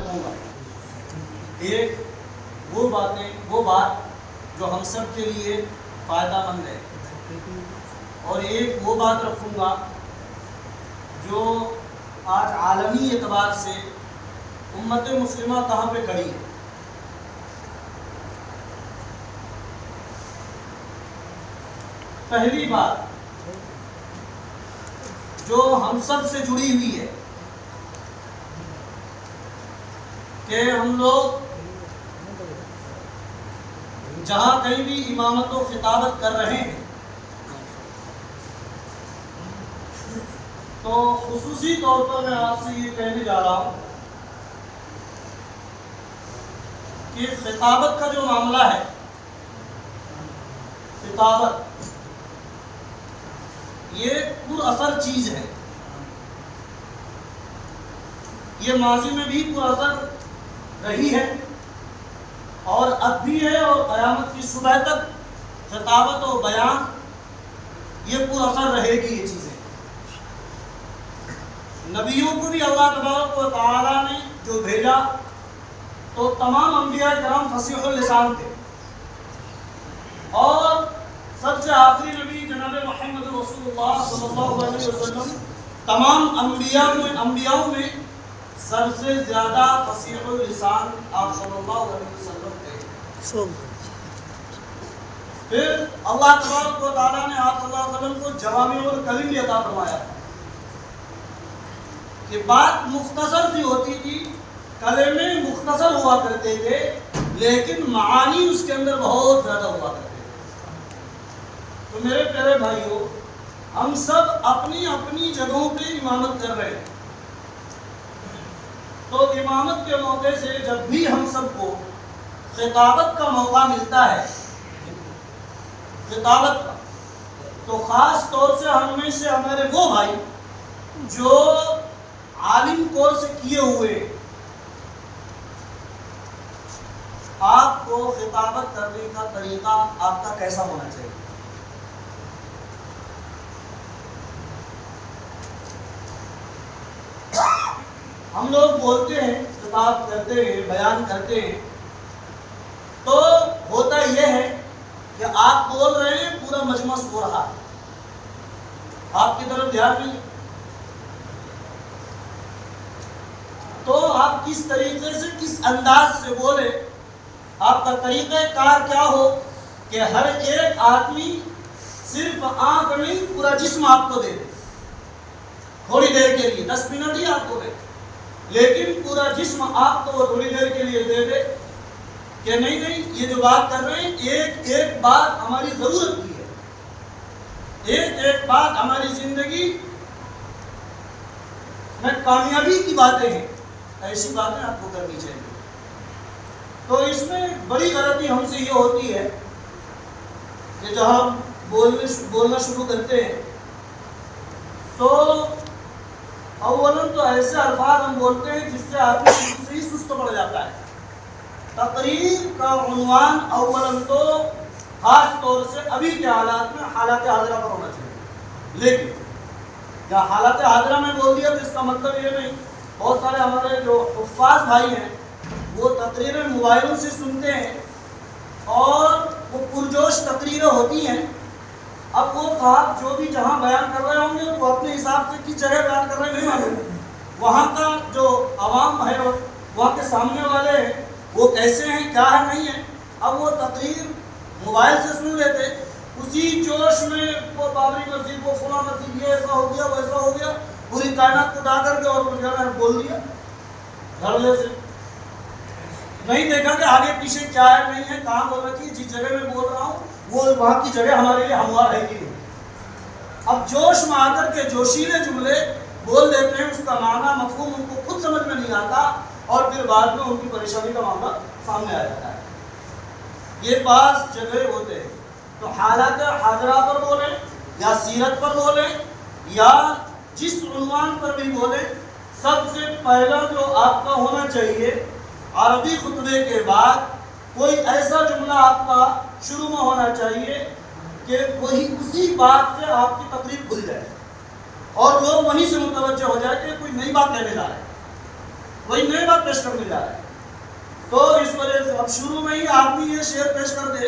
رکھوں گا. ایک وہ بات جو ہم سب کے لیے فائدہ مند ہے، اور ایک وہ بات رکھوں گا جو آج عالمی اعتبار سے امت مسلمہ کہاں پہ کھڑی ہے. پہلی بات جو ہم سب سے جڑی ہوئی ہے کہ ہم لوگ جہاں کہیں بھی امامت و خطابت کر رہے ہیں تو خصوصی طور پر میں آپ سے یہ کہنے جا رہا ہوں کہ خطابت کا جو معاملہ ہے، خطابت یہ پر اثر چیز ہے. یہ ماضی میں بھی پر اثر رہی ہے اور اب بھی ہے، اور قیامت کی صبح تک خطابت و بیان یہ پر اثر رہے گی. یہ چیزیں نبیوں کو بھی اللہ تبارک و تعالیٰ نے جو بھیجا تو تمام انبیاء کرام فصیح اللسان تھے، اور سب سے آخری نبی جناب محمد رسول اللہ صلی اللہ علیہ وسلم تمام انبیاء میں سب سے زیادہ فصیح اللسان آپ صلی اللہ علیہ وسلم تھے. پھر اللہ تبارک و تعالیٰ نے آپ صلی اللہ علیہ وسلم کو جوامع الکلم بھی عطا فرمایا کہ بات مختصر سی ہوتی تھی، کلمے مختصر ہوا کرتے تھے، لیکن معانی اس کے اندر بہت زیادہ ہوا کرتے تھے. تو میرے پیارے بھائیوں، ہم سب اپنی اپنی جگہوں پہ امامت کر رہے ہیں. تو امامت کے موقع سے جب بھی ہم سب کو خطابت کا موقع ملتا ہے، خطابت کا، تو خاص طور سے ہم میں سے ہمارے وہ بھائی جو عالم کورس کیے ہوئے، آپ کو خطابت کرنے کا طریقہ آپ کا کیسا ہونا چاہیے؟ ہم لوگ بولتے ہیں، خطاب کرتے ہیں، بیان کرتے ہیں، تو ہوتا یہ ہے کہ آپ بول رہے ہیں، پورا مجمع سو رہا ہے، آپ کی طرف دھیان نہیں. تو آپ کس طریقے سے، کس انداز سے بولے، آپ کا طریقہ کار کیا ہو کہ ہر ایک آدمی صرف آنکھ نہیں پورا جسم آپ کو دے دے. تھوڑی دیر کے لیے 10 منٹ ہی آپ کو دے، لیکن پورا جسم آپ کو وہ تھوڑی دیر کے لیے دے دے کہ نہیں یہ جو بات کر رہے ہیں ایک ایک بات ہماری ضرورت کی ہے، ایک ایک بات ہماری زندگی میں کامیابی کی باتیں ہیں، ایسی باتیں آپ کو کرنی چاہیے. تو اس میں بڑی غلطی ہم سے یہ ہوتی ہے کہ جب ہم بولنا شروع کرتے ہیں تو اولاً تو ایسے الفاظ ہم بولتے ہیں جس سے آدمی شروع سے ہی سست پڑ جاتا ہے. تقریر کا عنوان اولاً تو خاص طور سے ابھی کے حالات میں حالات حاضرہ پر ہونا چاہیے. لیکن یا حالات حاضرہ میں بول دیا تو اس کا مطلب یہ نہیں، بہت سارے ہمارے جو حفاظ بھائی ہیں وہ تقریریں موبائلوں سے سنتے ہیں اور وہ پرجوش تقریریں ہوتی ہیں. اب وہ صاحب جو بھی جہاں بیان کر رہے ہوں گے وہ اپنے حساب سے کس جگہ بیان کر رہے ہیں نہیں معلوم، وہاں کا جو عوام ہے، وہاں کے سامنے والے ہیں، وہ کیسے ہیں، کیا ہے، نہیں ہے. اب وہ تقریر موبائل سے سن لیتے، اسی جوش میں وہ بابری مسجد، وہ فلاں مسجد، یہ ایسا ہو گیا، وہ ایسا ہو گیا، پوری کائنات کو ڈا کر کے اور بول دیا دھڑلے سے. نہیں دیکھا کہ آگے پیچھے کیا ہے، نہیں ہے، کہاں بول رہا ہے، جس جگہ میں بول رہا ہوں وہ وہاں کی جگہ ہمارے لیے ہموار ہے کہ نہیں. اب جوش میں آ کر کے جوشیلے جملے بول دیتے ہیں، اس کا معنی مفہوم ان کو خود سمجھ میں نہیں آتا، اور پھر بعد میں ان کی پریشانی کا معاملہ سامنے آ جاتا ہے. یہ بعض جگہ ہوتے ہیں. تو حالات حاضرہ پر بولیں یا سیرت پر بولیں یا جس عنوان پر بھی بولیں، سب سے پہلا جو آپ کا ہونا چاہیے عربی خطبے کے بعد کوئی ایسا جملہ آپ کا شروع میں ہونا چاہیے کہ وہی اسی بات سے آپ کی تقریر کھل جائے اور لوگ وہیں سے متوجہ ہو جائے کہ کوئی نئی بات کہنے جا رہے ہیں. کوئی نئی بات پیش کرنے جا رہا ہے. تو اس وجہ سے اب شروع میں ہی آدمی یہ شعر پیش کر دے،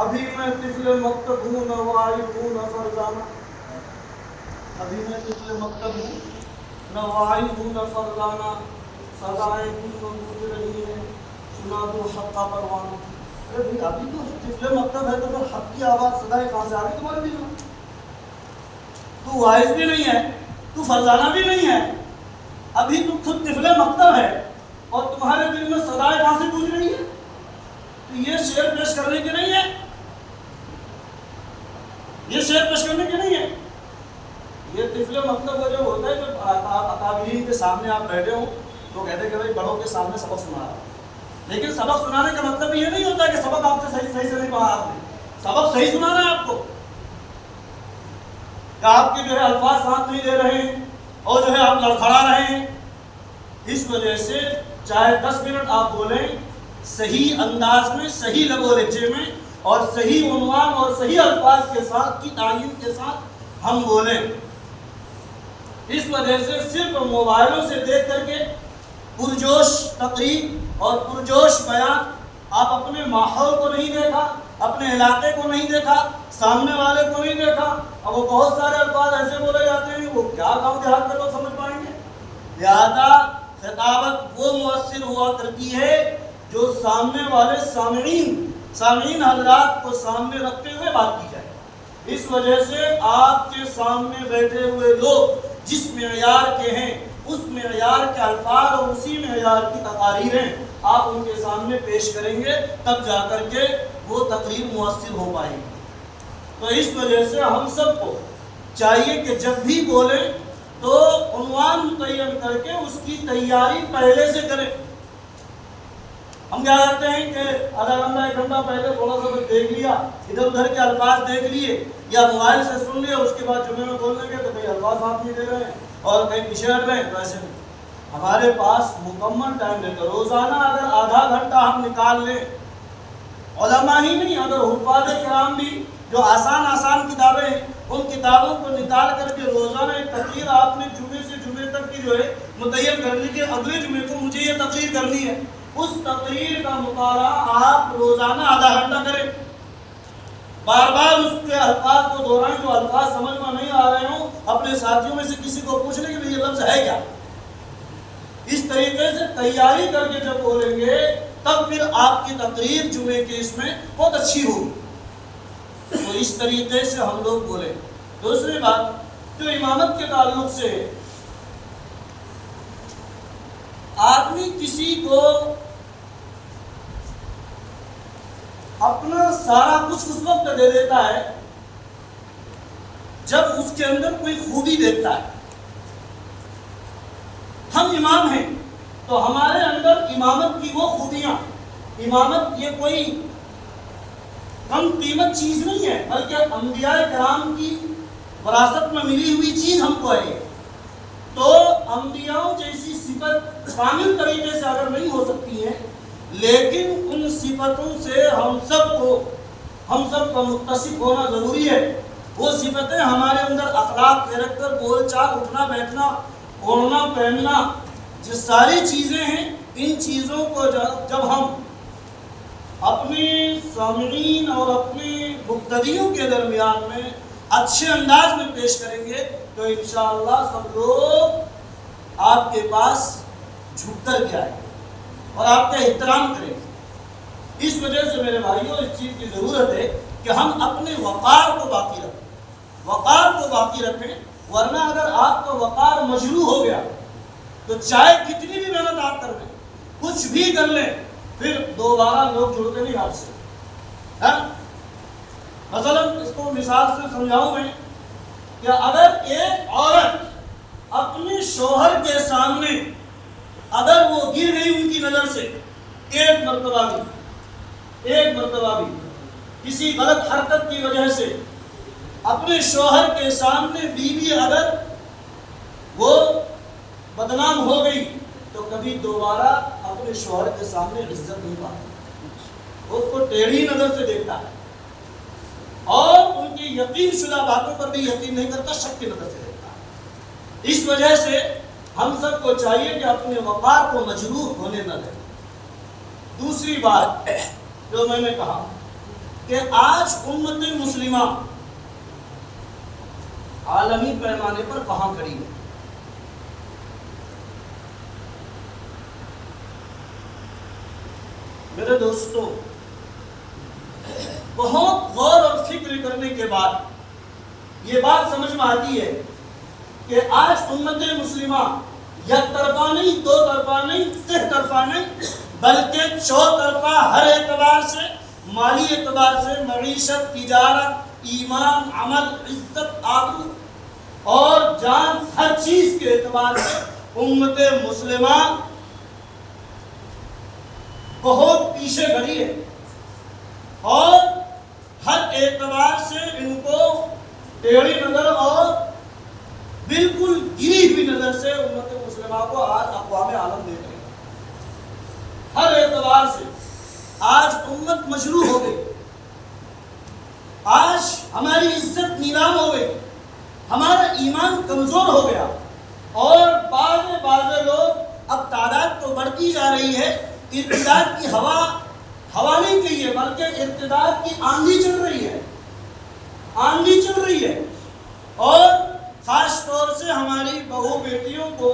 ابھی میں طفل مکتب ہوں نہ واعظ ہوں نہ فرزانہ، ابھی میں طفل مکتب ہوں نہ واعظ ہوں نہ فرزانہ، سزائیں مجھ کو گونج رہی ہیں سنا دو حق کا پروانہ. ارے بھائی ابھی تو طفل مکتب ہے تو پھر حق کی آواز سزائیں کہاں سے آ گئی تمہارے دل میں؟ تو واعظ بھی نہیں ہے، تو فرزانہ بھی نہیں ہے، ابھی تو خود طفل مکتب ہے اور تمہارے دل میں سزائیں کہاں سے گونج رہی ہے؟ تو یہ شعر پیش کرنے کے نہیں ہے، یہ شعر پیش کرنے کے نہیں ہے. یہ طفل مکتب کا جب ہوتا ہے جب اکابرین کے سامنے آپ بیٹھے ہوں تو کہتے ہیں کہ بھائی بڑوں کے سامنے سبق سنا رہا ہے. لیکن سبق سنانے کا مطلب یہ نہیں ہوتا کہ سبق آپ سے صحیح سے نہیں پڑھا آپ نے، سبق صحیح سنانا ہے آپ کو، کہ آپ کے جو ہے الفاظ ساتھ نہیں دے رہے ہیں اور جو ہے آپ لڑکھڑا رہے ہیں. اس وجہ سے چاہے 10 منٹ آپ بولیں صحیح انداز میں، صحیح لب و لہجے میں اور صحیح عنوان اور صحیح الفاظ کے ساتھ کی تعین کے ساتھ ہم بولیں. اس وجہ سے صرف موبائلوں سے دیکھ کر کے پرجوش تقریر اور پرجوش بیان، آپ اپنے ماحول کو نہیں دیکھا، اپنے علاقے کو نہیں دیکھا، سامنے والے کو نہیں دیکھا، اب وہ بہت سارے الفاظ ایسے بولے جاتے ہیں وہ کیا گاؤں دیہات کے لوگ سمجھ پائیں گے. لہذا خطابت وہ مؤثر ہوا کرتی ہے جو سامنے والے سامعین حضرات کو سامنے رکھتے ہوئے بات کی جائے. اس وجہ سے آپ کے سامنے بیٹھے ہوئے لوگ جس معیار کے ہیں اس معیار کے الفاظ اور اسی معیار کی تقاریریں آپ ان کے سامنے پیش کریں گے، تب جا کر کے وہ تقریر مؤثر ہو پائے گی. تو اس وجہ سے ہم سب کو چاہیے کہ جب بھی بولیں تو عنوان متعین کر کے اس کی تیاری پہلے سے کریں. ہم کیا کرتے ہیں کہ آدھا گھنٹہ 1 گھنٹہ پہلے تھوڑا سا دیکھ لیا، ادھر ادھر کے الفاظ دیکھ لیے یا موبائل سے سن لیا، اس کے بعد جمعے میں بولنے کے تو کئی الفاظ ہاتھ نہیں دے رہے ہیں اور کہیں پیچھے ہٹ رہے ہیں. تو ایسے ہمارے پاس مکمل ٹائم رہتا، روزانہ اگر آدھا گھنٹہ ہم نکال لیں، علماء ہی نہیں اگر حفاظ کرام بھی جو آسان کتابیں ہیں ان کتابوں کو نکال کر کے روزانہ ایک تقریر آپ نے جمعے سے جمعے تک کی جو ہے متعین کر لی کہ اگلے جمعے کو مجھے یہ تقریر کرنی ہے، اس تقریر کا مطالعہ آپ روزانہ آدھا گھنٹہ کریں، بار بار اس کے الفاظ کو دہرائیں، جو الفاظ سمجھ میں نہیں آ رہے ہوں اپنے ساتھیوں میں سے کسی کو پوچھ لیں کہ یہ لفظ ہے کیا. اس طریقے سے تیاری کر کے جب بولیں گے تب پھر آپ کی تقریر جمعے کے اس میں بہت اچھی ہوگی. تو اس طریقے سے ہم لوگ بولیں. دوسری بات جو امامت کے تعلق سے آدمی کسی کو اپنا سارا کچھ اس وقت دے دیتا ہے جب اس کے اندر کوئی خوبی دیکھتا ہے. ہم امام ہیں تو ہمارے اندر امامت کی وہ خوبیاں، امامت یہ کوئی کم قیمت چیز نہیں ہے بلکہ انبیاء کرام کی وراثت میں ملی ہوئی چیز ہم کو ہے. تو انبیاء جیسی صفت کامل طریقے سے اگر نہیں ہو سکتی ہے لیکن ان صفتوں سے ہم سب کا متصف ہونا ضروری ہے. وہ صفتیں ہمارے اندر اخلاق، کیریکٹر، بول چال، اٹھنا بیٹھنا، اوڑھنا پہننا، جو ساری چیزیں ہیں ان چیزوں کو جب ہم اپنے سامعین اور اپنے مقتدیوں کے درمیان میں اچھے انداز میں پیش کریں گے تو انشاءاللہ سب لوگ آپ کے پاس جھک کر کے آئیں گے اور آپ کا احترام کریں گے. اس وجہ سے میرے بھائیوں اس چیز کی ضرورت ہے کہ ہم اپنے وقار کو باقی رکھیں، ورنہ اگر آپ کا وقار مجروح ہو گیا تو چاہے کتنی بھی محنت آپ کر لیں، کچھ بھی کر لیں، پھر دوبارہ لوگ جڑتے نہیں آپ سے. مثلا اس کو مثال سے سمجھاؤں میں کہ اگر ایک عورت اپنے شوہر کے سامنے اگر وہ گر گئی ان کی نظر سے ایک مرتبہ بھی کسی غلط حرکت کی وجہ سے اپنے شوہر کے سامنے بیوی اگر وہ بدنام ہو گئی تو کبھی دوبارہ اپنے شوہر کے سامنے عزت نہیں پاتی، وہ اس کو ٹیڑھی نظر سے دیکھتا ہے اور ان کی یقین شدہ باتوں پر بھی یقین نہیں کرتا، شک کی نظر سے دیکھتا ہے. اس وجہ سے ہم سب کو چاہیے کہ اپنے وقار کو مجروح ہونے نہ دیں۔ دوسری بات جو میں نے کہا کہ آج امت مسلمہ عالمی پیمانے پر کہاں کھڑی ہے؟ میرے دوستو، بہت غور اور فکر کرنے کے بعد یہ بات سمجھ میں آتی ہے کہ آج امت مسلمہ یک طرفہ نہیں، دو طرفہ نہیں، سہ طرفہ نہیں، بلکہ چوطرفہ ہر اعتبار سے، مالی اعتبار سے، معیشت، تجارت، ایمان، عمل، عزت، آبرو اور جان، ہر چیز کے اعتبار سے امت مسلمہ بہت پیچھے کھڑی ہے، اور ہر اعتبار سے ان کو ٹیڑھی نظر اور بالکل گری ہوئی نظر سے امت مسلمہ کو آج اقوام عالم دیکھ رہے ہیں۔ ہر اعتبار سے آج امت مجروح ہو گئی، آج ہماری عزت نیلام ہو گئی، ہمارا ایمان کمزور ہو گیا، اور بعض لوگ، اب تعداد تو بڑھتی جا رہی ہے، ارتداد کی ہوا نہیں گئی ہے، بلکہ ارتداد کی آندھی چل رہی ہے، اور خاص طور سے ہماری بہو بیٹیوں کو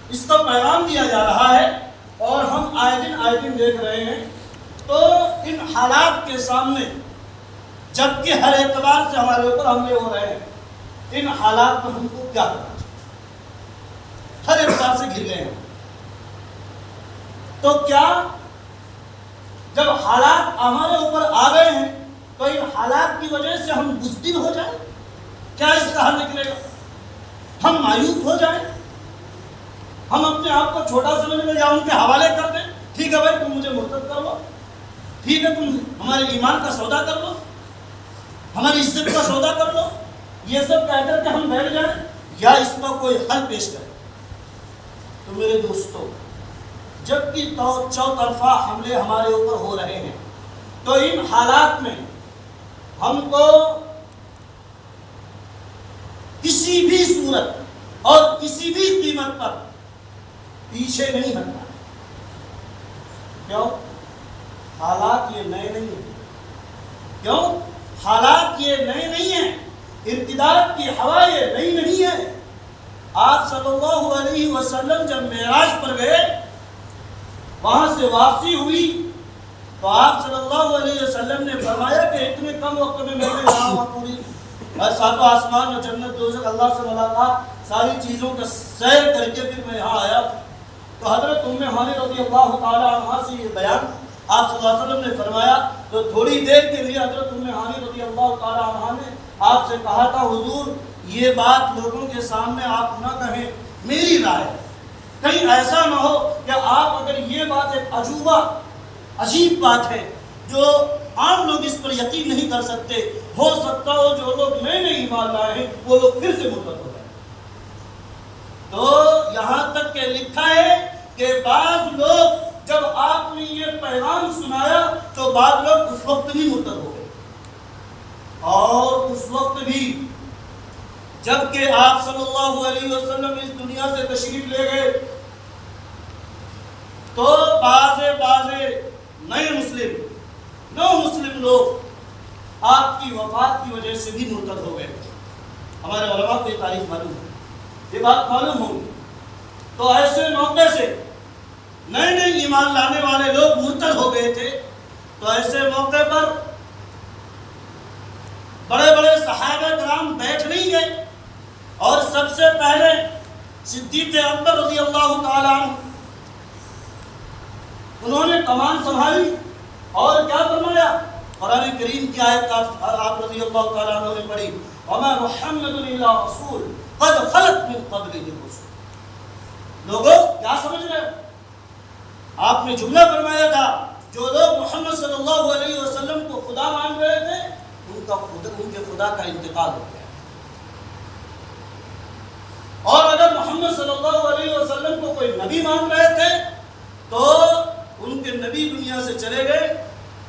اس کا پیغام دیا جا رہا ہے، اور ہم آئے دن دیکھ رہے ہیں۔ تو ان حالات کے سامنے، جبکہ ہر اعتبار سے ہمارے اوپر حملے ہو رہے ہیں، ان حالات میں ہم کو کیا کرنا چاہیے؟ ہر اعتبار سے گر گئے ہیں، تو کیا جب حالات ہمارے اوپر آ گئے ہیں تو ان حالات کی وجہ سے ہم بزدل ہو جائیں؟ کیا اس کا حل نکلے گا؟ ہم مایوس ہو جائیں؟ ہم اپنے آپ کو چھوٹا سمجھ لیں یا ان کے حوالے کر دیں؟ ٹھیک ہے بھائی، تم مجھے مرتد کر لو، ٹھیک ہے تم ہمارے ایمان کا سودا کر لو، ہماری عزت کا سودا کر لو، یہ سب کہہ کر کے ہم بیٹھ جائیں، یا اس کا کوئی حل پیش کریں؟ تو میرے دوستو، جبکہ چوطرفہ حملے ہمارے اوپر ہو رہے ہیں، تو ان حالات میں ہم کو کسی بھی صورت اور کسی بھی قیمت پر پیچھے نہیں ہٹنا۔ کیوں؟ حالات یہ نئے نہیں ہیں۔ کیوں؟ حالات یہ نئے نہیں ہیں، ارتداد کی ہوا یہ نئی نہیں ہے۔ آپ صلی اللہ علیہ وسلم جب معراج پر گئے، وہاں سے واپسی ہوئی، تو آپ صلی اللہ علیہ وسلم نے فرمایا کہ اتنے کم وقت میں نے یہاں پوری ساتوں آسمان اور جنت دوزخ، اللہ سے ملاقات، ساری چیزوں کا سیر کر کے پھر میں یہاں آیا۔ تو حضرت ام ہانی رضی اللہ تعالی عنہ سے یہ بیان آپ صلی اللہ علیہ وسلم نے فرمایا، تو تھوڑی دیر کے لیے حضرت ام ہانی رضی اللہ تعالی عنہ نے آپ سے کہا تھا، حضور یہ بات لوگوں کے سامنے آپ نہ کہیں، میری رائے کہیں ایسا نہ ہو کہ آپ اگر یہ بات ایک عجیب بات ہے جو عام لوگ اس پر یقین نہیں کر سکتے، ہو سکتا ہو جو لوگ نئے نئے ایمان لائے ہیں وہ لوگ پھر سے مرتد ہو جائیں۔ تو یہاں تک کہ لکھا ہے کہ بعض لوگ جب آپ نے یہ پیغام سنایا تو بعض لوگ اس وقت بھی مرتد ہو گئے، اور اس وقت بھی جبکہ آپ صلی اللہ علیہ وسلم اس دنیا سے تشریف لے گئے تو بعض نئے نو مسلم لوگ آپ کی وفات کی وجہ سے بھی مرتد ہو گئے۔ ہمارے علماء کو یہ تاریخ معلوم ہے، یہ بات معلوم ہوگی۔ تو ایسے موقع سے نئے ایمان لانے والے لوگ مرتد ہو گئے تھے، تو ایسے موقع پر بڑے بڑے صحابہ کرام بیٹھ نہیں گئے، اور سب سے پہلے صدیق اکبر رضی اللہ تعالیٰ عنہ انہوں نے کمان سنبھالی، اور کیا فرمایا؟ قرآن کریم کی آیت آپ رضی اللہ تعالیٰ عنہ نے پڑھی، وَمَا مُحَمَّدٌ إِلَّا رَسُولٌ قَدْ خَلَتْ مِن قَبْلِهِ الرُّسُلُ۔ لوگوں کیا سمجھ رہے ہو؟ آپ نے جملہ فرمایا تھا، جو لوگ محمد صلی اللہ علیہ وسلم کو خدا مان رہے تھے ان کے خدا کا انتقال ہو گیا، اور اگر محمد صلی اللہ علیہ وسلم کو کوئی نبی مان رہے تھے تو ان کے نبی دنیا سے چلے گئے،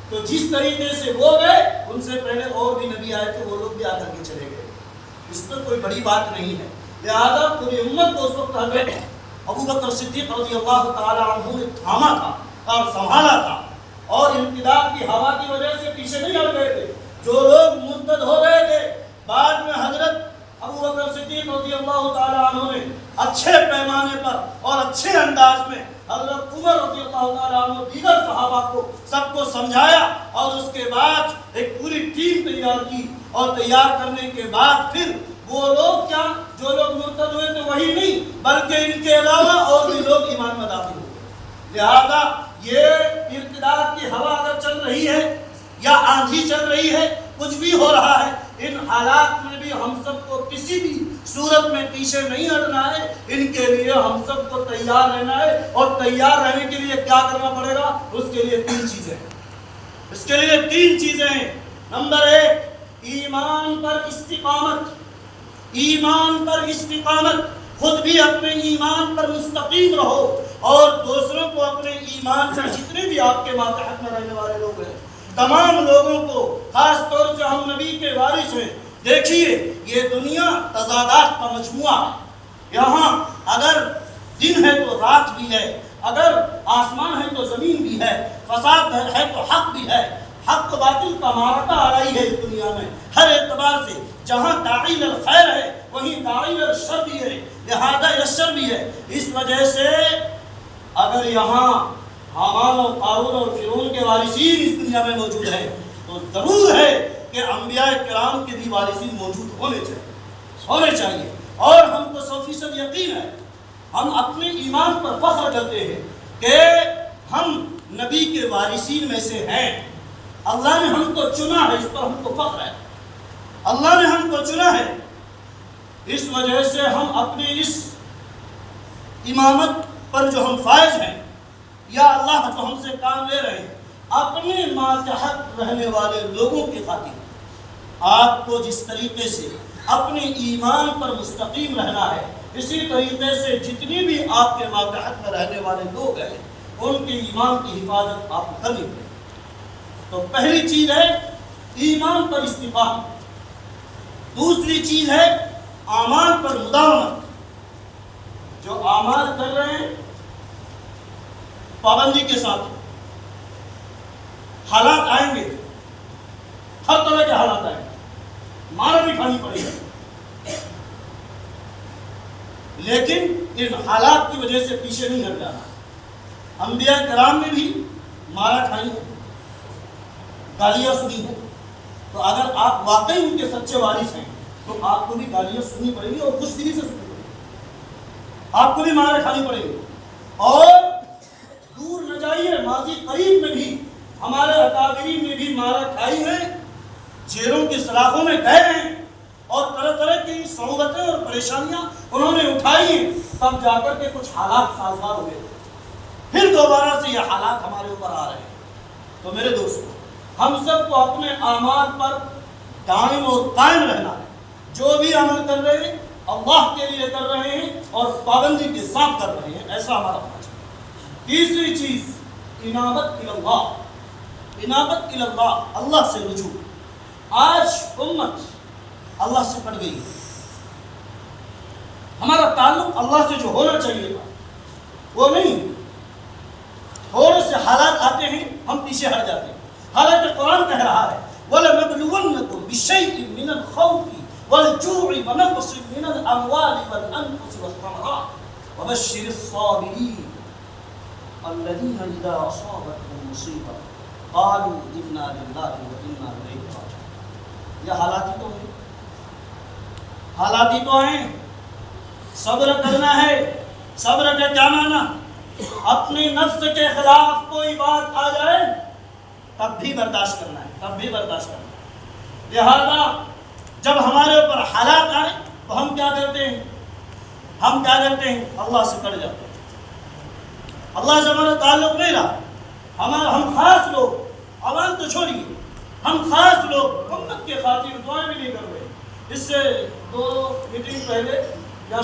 تو جس طریقے سے وہ گئے ان سے پہلے اور بھی نبی آئے تھے، وہ لوگ بھی آ کر کے چلے گئے۔ اس پر کوئی بڑی بات نہیں ہے، لہذا پوری امت کو اس وقت حضرت ابو بکر صدیق رضی اللہ تعالیٰ عنہ نے تھاما تھا اور سنبھالا تھا، اور انقلاب کی ہوا کی وجہ سے پیچھے نہیں ہٹ گئے تھے۔ جو لوگ مرتد ہو گئے تھے بعد میں حضرت ابو بکر صدیق رضی اللہ تعالیٰ عنہ نے اچھے پیمانے پر اور اچھے انداز میں حضرت عمر رضی اللہ تعالیٰ عنہ دیگر صحابہ کو سب کو سمجھایا، اور اس کے بعد ایک پوری ٹیم تیار کی، اور تیار کرنے کے بعد پھر وہ لوگ کیا جو لوگ مرتد ہوئے تھے وہی نہیں بلکہ ان کے علاوہ اور بھی لوگ ایمان میں داخل ہوئے۔ لہذا یہ ارتداد کی ہوا اگر چل رہی ہے یا آندھی چل رہی ہے، کچھ بھی ہو رہا ہے، ان حالات میں بھی ہم سب کو کسی بھی صورت میں پیچھے نہیں ہٹنا ہے۔ ان کے لیے ہم سب کو تیار رہنا ہے، اور تیار رہنے کے لیے کیا کرنا پڑے گا؟ اس کے لیے تین چیزیں ہیں۔ نمبر 1، ایمان پر استقامت۔ ایمان پر استقامت، خود بھی اپنے ایمان پر مستقیم رہو، اور دوسروں کو اپنے ایمان سے، جتنے بھی آپ کے ماتحت میں رہنے والے لوگ ہیں تمام لوگوں کو، خاص طور سے ہم نبی کے وارث ہیں۔ دیکھیے یہ دنیا تضادات کا مجموعہ ہے، یہاں اگر دن ہے تو رات بھی ہے، اگر آسمان ہے تو زمین بھی ہے، فساد ہے تو حق بھی ہے، حق و باطل کا معرکہ آ رہی ہے اس دنیا میں ہر اعتبار سے۔ جہاں داعی الخیر ہے وہیں داعی الشر بھی ہے، لہذا الشر بھی ہے۔ اس وجہ سے اگر یہاں حامان اور قارون اور فرعون کے وارثین اس دنیا میں موجود ہیں تو ضرور ہے کہ انبیاء کرام کے بھی وارثین موجود ہونے چاہیے۔ اور ہم کو 100% یقین ہے، ہم اپنے ایمان پر فخر کرتے ہیں کہ ہم نبی کے وارثین میں سے ہیں۔ اللہ نے ہم کو چنا ہے، اس پر ہم کو فخر ہے، اللہ نے ہم کو چنا ہے۔ اس وجہ سے ہم اپنے اس امامت پر جو ہم فائز ہیں، یا اللہ تو ہم سے کام لے رہے ہیں، اپنے ماتحت رہنے والے لوگوں کی خاطر آپ کو جس طریقے سے اپنے ایمان پر مستقیم رہنا ہے، اسی طریقے سے جتنی بھی آپ کے ماتحت میں رہنے والے لوگ ہیں ان کے ایمان کی حفاظت آپ کو کرنی پڑے۔ تو پہلی چیز ہے ایمان پر استقامت، دوسری چیز ہے اعمال پر مداومت۔ جو اعمال کر رہے ہیں پابندی کے ساتھ، حالات آئیں گے، ہر طرح کے حالات آئیں گے، مار بھی کھانی پڑے گی، لیکن ان حالات کی وجہ سے پیچھے نہیں ہٹ جانا۔ انبیاء کرام نے بھی مارا کھائی ہو، گالیاں سنی ہو، تو اگر آپ واقعی ان کے سچے وارث ہیں تو آپ کو بھی گالیاں سننی پڑیں گی، اور خوش دلی سے سننی پڑیں گی، آپ کو بھی مارا کھانی پڑے گی۔ اور دور نہ جائیے، ماضی قریب میں بھی ہمارے اکابرین نے بھی مارا کھائی ہے، جیلوں کی سلاخوں میں گئے ہیں، اور طرح طرح کی صعوبتیں اور پریشانیاں انہوں نے اٹھائی ہیں، تب جا کر کے کچھ حالات سازگار ہوئے، پھر دوبارہ سے یہ حالات ہمارے اوپر آ رہے ہیں۔ تو میرے دوستو، ہم سب کو اپنے اعمال پر دائم اور قائم رہنا ہے۔ جو بھی عمل کر رہے ہیں اللہ کے لیے کر رہے ہیں اور پابندی کے ساتھ کر رہے ہیں، ایسا ہمارا ہونا چاہیے۔ تیسری چیز انابت انابت اللہ، اللہ سے رجوع۔ آج امت اللہ سے پڑ گئی، ہمارا تعلق اللہ سے جو ہونا چاہیے تھا وہ نہیں، تھوڑے سے حالات آتے ہیں ہم پیچھے ہٹ جاتے ہیں، حالانکہ قرآن کہہ رہا ہے وَلَنَبْلُوَنَّكُمْ بِشَيْءٍ مِّنَ الْخَوْفِ وَالْجُوعِ وَنَقْصٍ مِّنَ الْأَمْوَالِ وَالْأَنفُسِ وَالثَّمَرَاتِ وَبَشِّرِ الصَّابِرِينَ الَّذِينَ إِذَا أَصَابَتْهُمْ مُصِيبَةٌ قَالُوا إِنَّا لِلَّهِ وَإِنَّا إِلَيْهِ رَاجِعُونَ۔ یہ حالات ہی تو ہیں۔ صبر کرنا ہے۔ صبر کا کیا معنی؟ اپنی نفس کے خلاف کوئی بات آ جائے تب بھی برداشت کرنا ہے، لہذا جب ہمارے اوپر حالات آئے تو ہم کیا کرتے ہیں؟ اللہ سے کٹ جاتے ہیں، اللہ سے ہمارا تعلق نہیں رہا۔ ہم خاص لوگ، عوام تو چھوڑیے، ہم خاص لوگ امت کے خاطر دعائیں بھی نہیں کر رہے۔ اس سے 2 میٹنگ پہلے یا